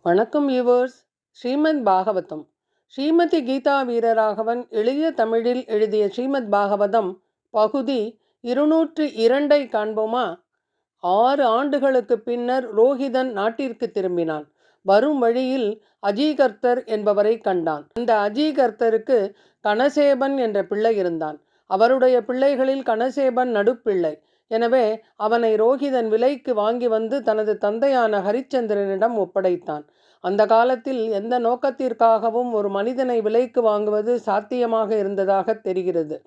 வணக்கம் வியூவர்ஸ். ஸ்ரீமத் பாகவதம். ஸ்ரீமதி கீதா வீரராகவன் எளிய தமிழில் எழுதிய ஸ்ரீமத் பாகவதம் பகுதி 202 காண்போமா? 6 ஆண்டுகளுக்கு பின்னர் ரோஹிதன் நாட்டிற்கு திரும்பினான். வரும் வழியில் அஜீகர்த்தர் என்பவரை கண்டான். அந்த அஜீகர்த்தருக்கு கணசேபன் என்ற பிள்ளை இருந்தான். அவருடைய பிள்ளைகளில் கணசேபன் நடுப்பிள்ளை. எனவே அவனை ரோஹிதன் விலைக்கு வாங்கி வந்து தனது தந்தையான ஹரிச்சந்திரனிடம் ஒப்படைத்தான். அந்த காலத்தில் எந்த நோக்கத்திற்காகவும் ஒரு மனிதனை விலைக்கு வாங்குவது சாத்தியமாக இருந்ததாக தெரிகிறது.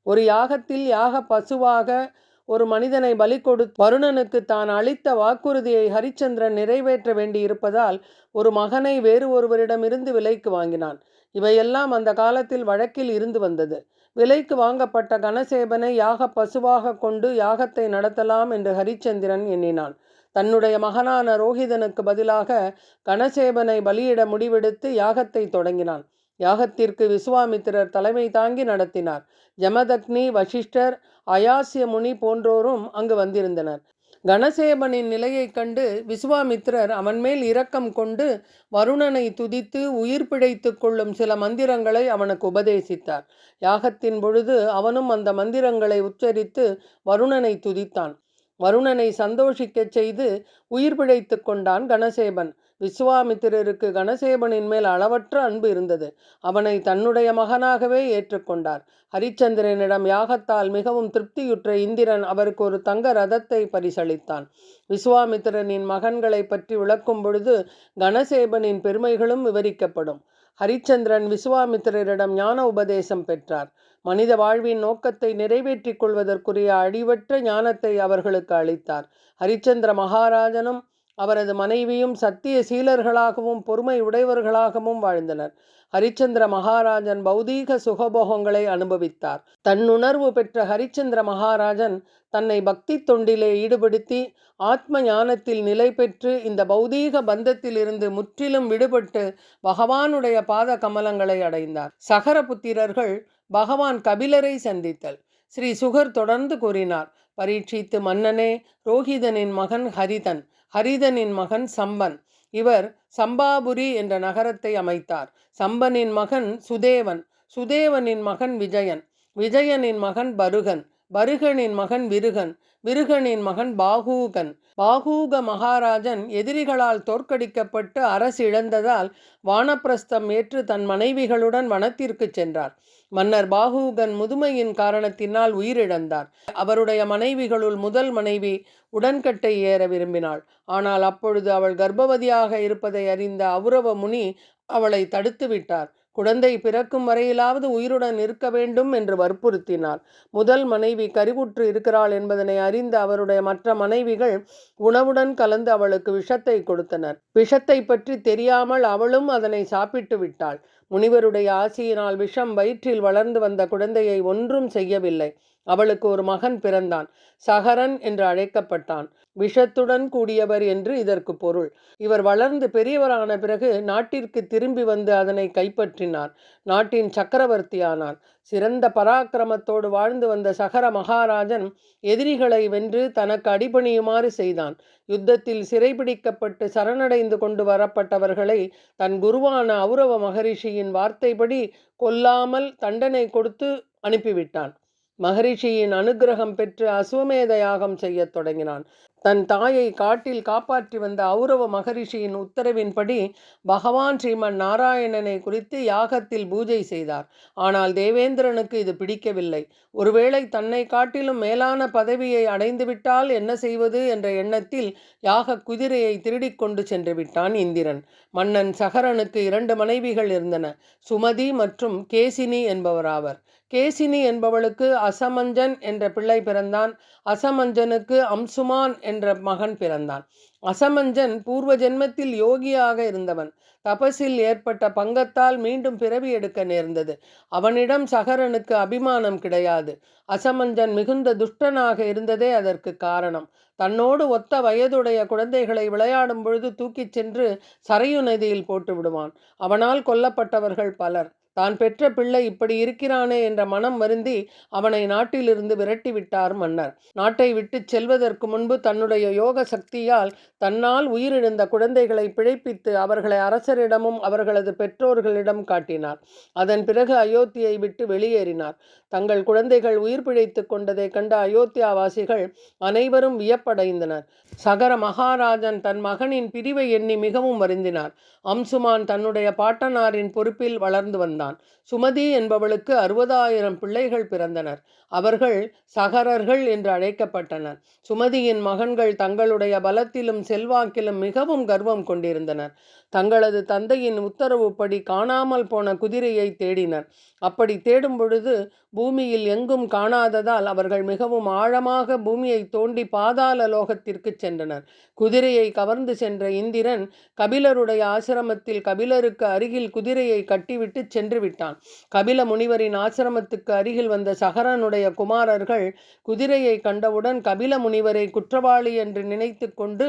ஒரு யாகத்தில் யாக பசுவாக ஒரு மனிதனை பலி கொடுத்து வருணனுக்கு தான் அளித்த வாக்குறுதியை ஹரிச்சந்திரன் நிறைவேற்ற வேண்டியிருப்பதால் ஒரு மகனை வேறு ஒருவரிடமிருந்து விலைக்கு வாங்கினான். இவையெல்லாம் அந்த காலத்தில் வழக்கில் இருந்து வந்தது. விலைக்கு வாங்கப்பட்ட கணசேபனை யாக பசுவாக கொண்டு யாகத்தை நடத்தலாம் என்று ஹரிச்சந்திரன் எண்ணினான். தன்னுடைய மகனான ரோஹிதனுக்கு பதிலாக கணசேபனை பலியிட முடிவெடுத்து யாகத்தை தொடங்கினான். யாகத்திற்கு விஸ்வாமித்திரர் தலைமை தாங்கி நடத்தினார். ஜமதக்னி, வசிஷ்டர், அயாசிய முனி போன்றோரும் அங்கு வந்திருந்தனர். கணசேபனின் நிலையைக் கண்டு விஸ்வாமித்திரர் அவன் மேல் இரக்கம் கொண்டு வருணனை துதித்து உயிர் பிழைத்து கொள்ளும் சில மந்திரங்களை அவனுக்கு உபதேசித்தார். யாகத்தின் பொழுது அவனும் அந்த மந்திரங்களை உச்சரித்து வருணனை துதித்தான். வருணனை சந்தோஷிக்கச் செய்து உயிர் பிழைத்து கொண்டான் கணசேபன். விஸ்வாமித்திரருக்கு கணசேபனின் மேல் அளவற்ற அன்பு இருந்தது. அவனை தன்னுடைய மகனாகவே ஏற்றுக்கொண்டார். ஹரிச்சந்திரனிடம் யாகத்தால் மிகவும் திருப்தியுற்ற இந்திரன் அவருக்கு ஒரு தங்க ரதத்தை பரிசளித்தான். விஸ்வாமித்திரனின் மகன்களை பற்றி விளக்கும் பொழுது கணசேபனின் பெருமைகளும் விவரிக்கப்படும். ஹரிச்சந்திரன் விஸ்வாமித்திரரிடம் ஞான உபதேசம் பெற்றார். மனித வாழ்வின் நோக்கத்தை நிறைவேற்றிக் கொள்வதற்குரிய அடிவற்ற ஞானத்தை அவர்களுக்கு அளித்தார். ஹரிச்சந்திர மகாராஜனும் அவரது மனைவியும் சத்திய சீலர்களாகவும் பொறுமை உடையவர்களாகவும் வாழ்ந்தனர். ஹரிச்சந்திர மகாராஜன் பௌதீக சுகபோகங்களை அனுபவித்தார். தன்னுணர்வு பெற்ற ஹரிச்சந்திர மகாராஜன் தன்னை பக்தி தொண்டிலே ஈடுபடுத்தி ஆத்ம ஞானத்தில் நிலை பெற்று இந்த பௌதீக பந்தத்திலிருந்து முற்றிலும் விடுபட்டு பகவானுடைய பாத கமலங்களை அடைந்தார். சகர புத்திரர்கள் பகவான் கபிலரை சந்தித்தல். ஸ்ரீ சுகர் தொடர்ந்து கூறினார். பரீட்சித்து மன்னனே, ரோஹிதனின் மகன் ஹரிதன், ஹரிதனின் மகன் சம்பன். இவர் சம்பாபுரி என்ற நகரத்தை அமைத்தார். சம்பனின் மகன் சுதேவன், சுதேவனின் மகன் விஜயன், விஜயனின் மகன் பருகன், பருகனின் மகன் விருகன், விருகனின் மகன் பாகூகன். பாகூக மகாராஜன் எதிரிகளால் தோற்கடிக்கப்பட்டு அரசு இழந்ததால் வானப்பிரஸ்தம் ஏற்று தன் மனைவிகளுடன் வனத்திற்கு சென்றார். மன்னர் பாகூகன் முதுமையின் காரணத்தினால் உயிரிழந்தார். அவருடைய மனைவிகளுள் முதல் மனைவி உடன்கட்டை ஏற விரும்பினாள். ஆனால் அப்பொழுது அவள் கர்ப்பவதியாக இருப்பதை அறிந்த அவுரவ முனி அவளை தடுத்து விட்டார். குழந்தை பிறக்கும் வரையிலாவது உயிருடன் இருக்க வேண்டும் என்று வற்புறுத்தினார். முதல் மனைவி கருவுற்று இருக்கிறாள் என்பதனை அறிந்த அவருடைய மற்ற மனைவிகள் உணவுடன் கலந்து அவளுக்கு விஷத்தை கொடுத்தனர். விஷத்தை பற்றி தெரியாமல் அவளும் அதனை சாப்பிட்டு விட்டாள். முனிவருடைய ஆசியினால் விஷம் வயிற்றில் வளர்ந்து வந்த குழந்தையை ஒன்றும் செய்யவில்லை. அவளுக்கு ஒரு மகன் பிறந்தான். சகரன் என்று அழைக்கப்பட்டான். விஷத்துடன் கூடியவர் என்று இதற்கு பொருள். இவர் வளர்ந்து பெரியவரான பிறகு நாட்டிற்கு திரும்பி வந்து அதனை கைப்பற்றினார். நாட்டின் சக்கரவர்த்தியானார். சிறந்த பராக்கிரமத்தோடு வாழ்ந்து வந்த சகர மகாராஜன் எதிரிகளை வென்று தனக்கு அடிபணியுமாறு செய்தான். யுத்தத்தில் சிறைபிடிக்கப்பட்டு சரணடைந்து கொண்டு வரப்பட்டவர்களை தன் குருவான அவுரவ மகரிஷியின் வார்த்தைப்படி கொல்லாமல் தண்டனை கொடுத்து அனுப்பிவிட்டான். மகரிஷியின் அனுகிரகம் பெற்று அஸ்வமேத யாகம் செய்யத் தொடங்கினான். தன் தாயை காட்டில் காப்பாற்றி வந்த அவுரவ மகரிஷியின் உத்தரவின்படி பகவான் ஸ்ரீமன் நாராயணனை குறித்து யாகத்தில் பூஜை செய்தார். ஆனால் தேவேந்திரனுக்கு இது பிடிக்கவில்லை. ஒருவேளை தன்னை காட்டிலும் மேலான பதவியை அடைந்துவிட்டால் என்ன செய்வது என்ற எண்ணத்தில் யாக குதிரையை திருடிக் கொண்டு சென்று விட்டான் இந்திரன். மன்னன் சகரனுக்கு 2 மனைவிகள் இருந்தன. சுமதி மற்றும் கேசினி என்பவராவர். கேசினி என்பவளுக்கு அசமஞ்சன் என்ற பிள்ளை பிறந்தான். அசமஞ்சனுக்கு அம்சுமான் என்ற மகன் பிறந்தான். அசமஞ்சன் பூர்வ ஜென்மத்தில் யோகியாக இருந்தவன். தபசில் ஏற்பட்ட பங்கத்தால் மீண்டும் பிறவி எடுக்க நேர்ந்தது. அவனிடம் சகரனுக்கு அபிமானம் கிடையாது. அசமஞ்சன் மிகுந்த துஷ்டனாக இருந்ததே அதற்கு காரணம். தன்னோடு ஒத்த வயதுடைய குழந்தைகளை விளையாடும் பொழுது தூக்கிச் சென்று சரையு நதியில் போட்டு விடுவான். அவனால் கொல்லப்பட்டவர்கள் பலர். தான் பெற்ற பிள்ளை இப்படி இருக்கிறானே என்ற மனம் வருந்தி அவனை நாட்டிலிருந்து விரட்டிவிட்டார் மன்னர். நாட்டை விட்டு செல்வதற்கு முன்பு தன்னுடைய யோக சக்தியால் தன்னால் உயிரிழந்த குழந்தைகளை பிழைப்பித்து அவர்களை அரசரிடமும் அவர்களது பெற்றோர்களிடம் காட்டினார். அதன் பிறகு அயோத்தியை விட்டு வெளியேறினார். தங்கள் குழந்தைகள் உயிர் பிழைத்து கொண்டதை கண்ட அயோத்தியாவாசிகள் அனைவரும் வியப்படைந்தனர். சகர மகாராஜன் தன் மகனின் பிரிவை எண்ணி மிகவும் வருந்தினார். அம்சுமான் தன்னுடைய பாட்டனாரின் பொறுப்பில் வளர்ந்து வந்தான். சுமதி என்பவளுக்கு 60,000 பிள்ளைகள் பிறந்தனர். அவர்கள் சகரர்கள் என்று அழைக்கப்பட்டனர். சுமதியின் மகன்கள் தங்களுடைய பலத்திலும் செல்வாக்கிலும் மிகவும் கர்வம் கொண்டிருந்தனர். தங்களது தந்தையின் உத்தரவுப்படி காணாமல் போன குதிரையை தேடினர். அப்படி தேடும் பொழுது பூமியில் எங்கும் காணாததால் அவர்கள் மிகவும் ஆழமாக பூமியை தோண்டி பாதாள லோகத்திற்கு சென்றனர். குதிரையை கவர்ந்து சென்ற இந்திரன் கபிலருடைய ஆசிரமத்தில் கபிலருக்கு அருகில் குதிரையை கட்டிவிட்டு சென்று விட்டான். கபில முனிவரின் ஆசிரமத்துக்கு அருகில் வந்த சகரனுடைய குமாரர்கள் குதிரையை கண்டவுடன் கபில முனிவரை குற்றவாளி என்று நினைத்து கொண்டு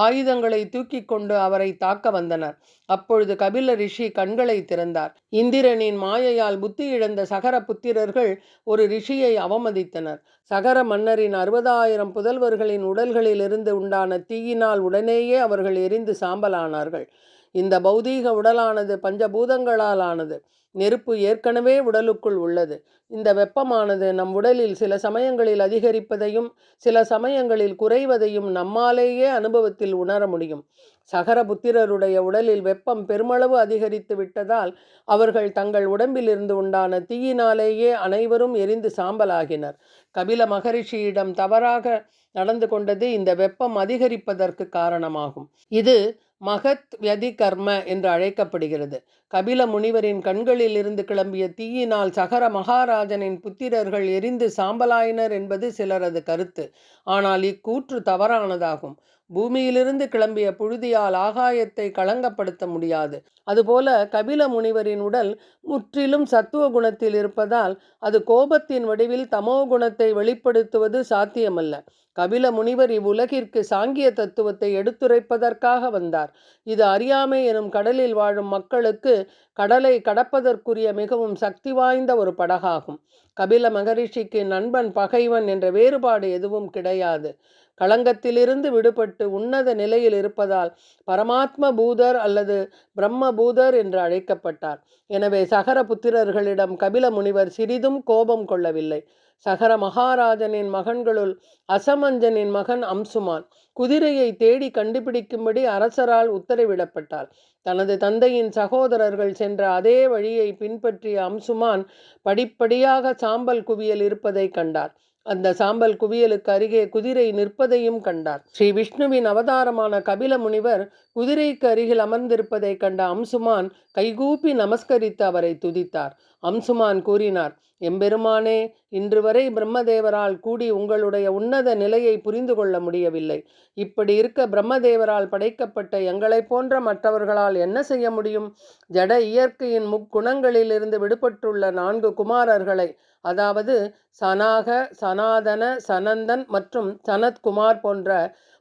ஆயுதங்களை தூக்கி கொண்டு அவரை தாக்க வந்தனர். அப்பொழுது கபில ரிஷி கண்களை திறந்தார். இந்திரனின் மாயையால் புத்தி இழந்த சகர புத்திரர்கள் ஒரு ரிஷியை அவமதித்தனர். சகர மன்னரின் 60,000 புதல்வர்களின் உடல்களிலிருந்து உண்டான தீயினால் உடனேயே அவர்கள் எரிந்து சாம்பலானார்கள். இந்த பௌதீக உடலானது பஞ்சபூதங்களால் ஆனது. நெருப்பு ஏற்கனவே உடலுக்குள் உள்ளது. இந்த வெப்பமானது நம் உடலில் சில சமயங்களில் அதிகரிப்பதையும் சில சமயங்களில் குறைவதையும் நம்மாலேயே அனுபவத்தில் உணர முடியும். சகரபுத்திரருடைய உடலில் வெப்பம் பெருமளவு அதிகரித்து விட்டதால் அவர்கள் தங்கள் உடம்பிலிருந்து உண்டான தீயினாலேயே அனைவரும் எரிந்து சாம்பலாகினர். கபில மகரிஷியிடம் தவறாக நடந்து கொண்டது இந்த வெப்பம் அதிகரிப்பதற்கு காரணமாகும். இது மகத் வியதி கர்ம என்று அழைக்கப்படுகிறது. கபில முனிவரின் கண்களில் இருந்து கிளம்பிய தீயினால் சகர மகாராஜனின் புத்திரர்கள் எரிந்து சாம்பலாயினர் என்பது சிலரது கருத்து. ஆனால் இக்கூற்று தவறானதாகும். பூமியிலிருந்து கிளம்பிய புழுதியால் ஆகாயத்தை களங்கப்படுத்த முடியாது. அதுபோல கபில முனிவரின் உடல் முற்றிலும் சத்துவ குணத்தில் இருப்பதால் அது கோபத்தின் வடிவில் தமோ குணத்தை வெளிப்படுத்துவது சாத்தியமல்ல. கபில முனிவர் இவ்வுலகிற்கு சாங்கிய தத்துவத்தை எடுத்துரைப்பதற்காக வந்தார். இது அறியாமை எனும் கடலில் வாழும் மக்களுக்கு கடலை கடப்பதற்குரிய மிகவும் சக்தி வாய்ந்த ஒரு படகாகும். கபில மகரிஷிக்கு நண்பன் பகைவன் என்ற வேறுபாடு எதுவும் கிடையாது. களங்கத்திலிருந்து விடுபட்டு உன்னத நிலையில் இருப்பதால் பரமாத்ம பூதர் அல்லது பிரம்ம பூதர் என்று அழைக்கப்பட்டார். எனவே சகர புத்திரர்களிடம் கபில முனிவர் சிறிதும் கோபம் கொள்ளவில்லை. சகர மகாராஜனின் மகன்களுள் அசமஞ்சனின் மகன் அம்சுமான் குதிரையை தேடி கண்டுபிடிக்கும்படி அரசரால் உத்தரவிடப்பட்டார். தனது தந்தையின் சகோதரர்கள் சென்ற அதே வழியை பின்பற்றிய அம்சுமான் படிப்படியாக சாம்பல் குவியல் இருப்பதை கண்டார். அந்த சாம்பல் குவியலுக்கு அருகே குதிரை நிற்பதையும் கண்டார். ஸ்ரீ விஷ்ணுவின் அவதாரமான கபில முனிவர் குதிரைக்கு அருகில் அமர்ந்திருப்பதை கண்ட அம்சுமான் கைகூப்பி நமஸ்கரித்து அவரை துதித்தார். அம்சுமான் கூறினார், எம்பெருமானே, இன்று வரை பிரம்மதேவரால் கூடி உங்களுடைய உன்னத நிலையை புரிந்து கொள்ள முடியவில்லை. இப்படி இருக்க பிரம்மதேவரால் படைக்கப்பட்ட எங்களை போன்ற மற்றவர்களால் என்ன செய்ய முடியும்? ஜட இயற்கையின் முக்குணங்களிலிருந்து விடுபட்டுள்ள 4 குமாரர்களை, அதாவது சனாக, சனாதன, சனந்தன் மற்றும் சனத்குமார் போன்ற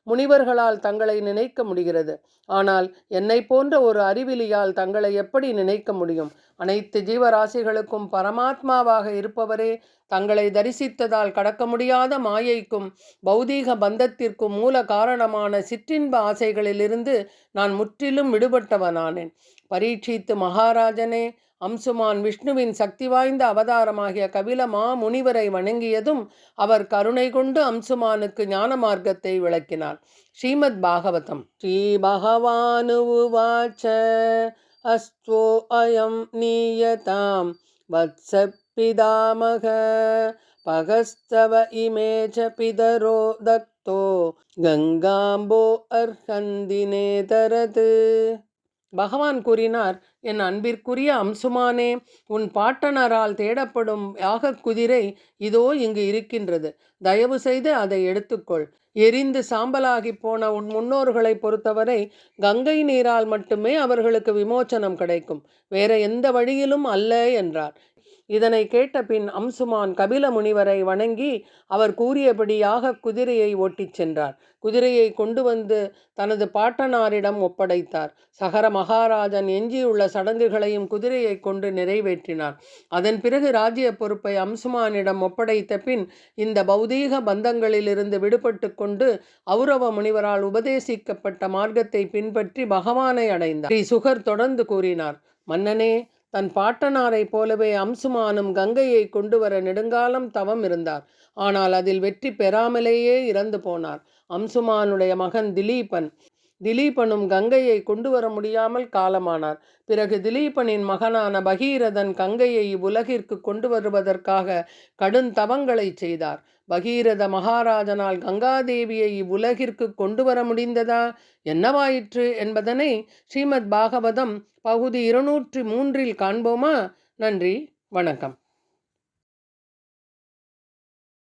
முனிவர்களால் தங்களை நினைக்க முடிகிறது. ஆனால் என்னை போன்ற ஒரு அறிவிலியால் தங்களை எப்படி நினைக்க முடியும்? அனைத்து ஜீவராசிகளுக்கும் பரமாத்மாவாக இருப்பவரே தங்களை தரிசித்ததால் கடக்க முடியாத மாயைக்கும் பௌதீக பந்தத்திற்கும் மூல காரணமான சிற்றின்ப ஆசைகளிலிருந்து நான் முற்றிலும் விடுபட்டவனானேன். பரீட்சித்து மகாராஜனே, அம்சுமான் விஷ்ணுவின் சக்தி வாய்ந்த அவதாரமாகிய கபிலமா முனிவரை வணங்கியதும் அவர் கருணை கொண்டு அம்சுமானுக்கு ஞான மார்க்கத்தை விளக்கினார். ஸ்ரீமத் பாகவதம். ஸ்ரீ பகவானுவாச்ச அஸ்வோ அயம் நீயதாம் வத்ஸ பிதாமக பகஸ்தவ இமேஜ பிதரோ தக்தோ கங்காம்போ அர்ஹந்தினே தரது. பகவான் கூறினார், என் அன்பிற்குரிய அம்சுமானே, உன் பாட்டனரால் தேடப்படும் யாக குதிரை இதோ இங்கு இருக்கின்றது. தயவு செய்து அதை எடுத்துக்கொள். எரிந்து சாம்பலாகி போன உன் முன்னோர்களை பொறுத்தவரை கங்கை நீரால் மட்டுமே அவர்களுக்கு விமோச்சனம் கிடைக்கும். வேற எந்த வழியிலும் அல்ல என்றார். இதனை கேட்ட பின் அம்சுமான் கபில முனிவரை வணங்கி அவர் கூறியபடியாக குதிரையை ஓட்டிச் சென்றார். குதிரையை கொண்டு வந்து தனது பாட்டனாரிடம் ஒப்படைத்தார். சகர மகாராஜன் எஞ்சியுள்ள சடங்குகளையும் குதிரையை கொண்டு நிறைவேற்றினார். அதன் பிறகு ராஜ்ய பொறுப்பை அம்சுமானிடம் ஒப்படைத்த பின் இந்த பௌதீக பந்தங்களிலிருந்து விடுபட்டு கொண்டு ஔரவ முனிவரால் உபதேசிக்கப்பட்ட மார்க்கத்தை பின்பற்றி பகவானை அடைந்தார். ஸ்ரீ சுகர் தொடர்ந்து கூறினார், மன்னனே, தன் பாட்டனாரைப் போலவே அம்சுமானும் கங்கையை கொண்டு வர நெடுங்காலம் தவம் இருந்தார். ஆனால் அதில் வெற்றி பெறாமலேயே இறந்து போனார். அம்சுமானுடைய மகன் திலீபனும் கங்கையை கொண்டு வர முடியாமல் காலமானார். பிறகு திலீபனின் மகனான பகீரதன் கங்கையை இவ்வுலகிற்கு கொண்டு வருவதற்காக கடும் தவங்களை செய்தார். பகீரத மகாராஜனால் கங்காதேவியை இவ்வுலகிற்கு கொண்டு வர முடிந்ததா? என்னவாயிற்று என்பதனை ஸ்ரீமத் பாகவதம் பகுதி 203 காண்போமா? நன்றி, வணக்கம்.